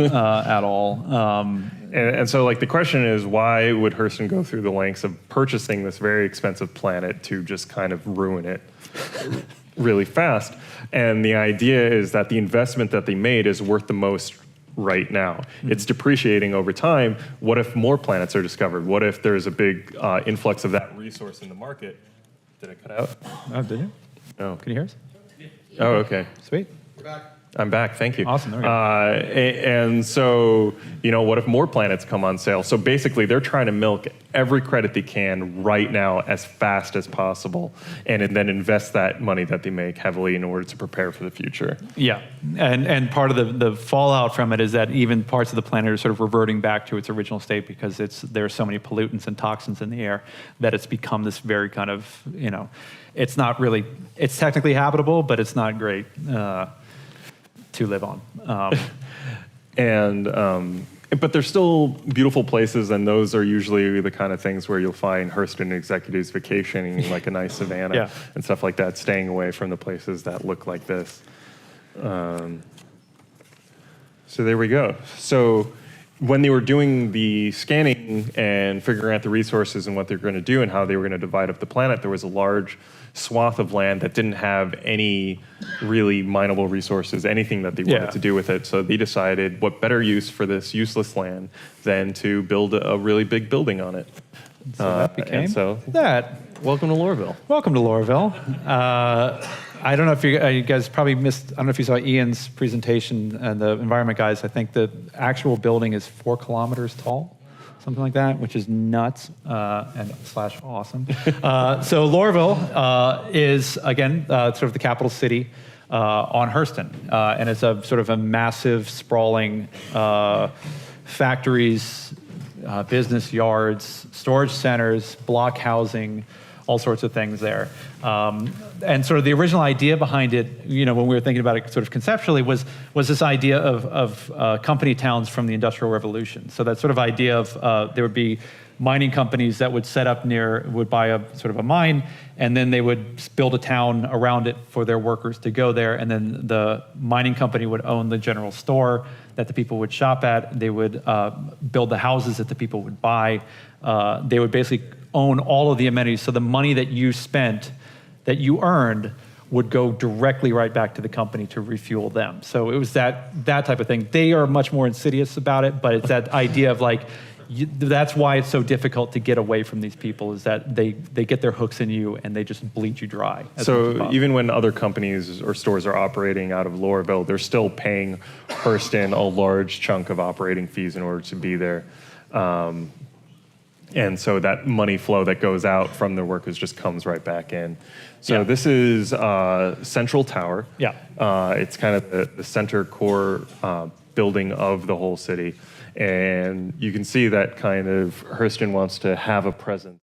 at all. And so like the question is, why would Hurston go through the lengths of purchasing this very expensive planet to just kind of ruin it really fast? And the idea is that the investment that they made is worth the most right now. It's depreciating over time. What if more planets are discovered? What if there's a big influx of that resource in the market? Did it cut out? Oh, did you? No. Can you hear us? Oh, okay. Sweet. We're back. I'm back, thank you. Awesome, there we go. And so, what if more planets come on sale? So basically, they're trying to milk every credit they can right now as fast as possible, and then invest that money that they make heavily in order to prepare for the future. Yeah, and part of the fallout from it is that even parts of the planet are sort of reverting back to its original state because there are so many pollutants and toxins in the air that it's become this very kind of, it's not really, it's technically habitable, but it's not great to live on. But they're still beautiful places, and those are usually the kind of things where you'll find Hurston executives vacationing like a nice savanna and stuff like that, staying away from the places that look like this. So there we go. So when they were doing the scanning and figuring out the resources and what they're going to do and how they were going to divide up the planet, there was a large swath of land that didn't have any really mineable resources, anything that they wanted to do with it. So they decided what better use for this useless land than to build a really big building on it. So that became that. Welcome to Lorville. Welcome to Lorville. I don't know if you guys probably missed, I don't know if you saw Ian's presentation and the environment guys. I think the actual building is 4 kilometers tall, something like that, which is nuts and / awesome. So Lorville is, again, sort of the capital city on Hurston. And it's a sort of a massive, sprawling factories, business yards, storage centers, block housing, all sorts of things there. And sort of the original idea behind it, when we were thinking about it sort of conceptually, was this idea of company towns from the Industrial Revolution. So that sort of idea of there would be mining companies that would set up would buy a sort of a mine, and then they would build a town around it for their workers to go there, and then the mining company would own the general store that the people would shop at. They would build the houses that the people would buy. They would basically own all of the amenities. So the money that you spent, that you earned, would go directly right back to the company to refuel them. So it was that type of thing. They are much more insidious about it, but it's that idea of like, that's why it's so difficult to get away from these people, is that they get their hooks in you and they just bleed you dry. So even when other companies or stores are operating out of Lorville, they're still paying Hurston a large chunk of operating fees in order to be there. And so that money flow that goes out from their workers just comes right back in. So this is Central Tower. Yeah. It's kind of the center core building of the whole city. And you can see that kind of Hurston wants to have a presence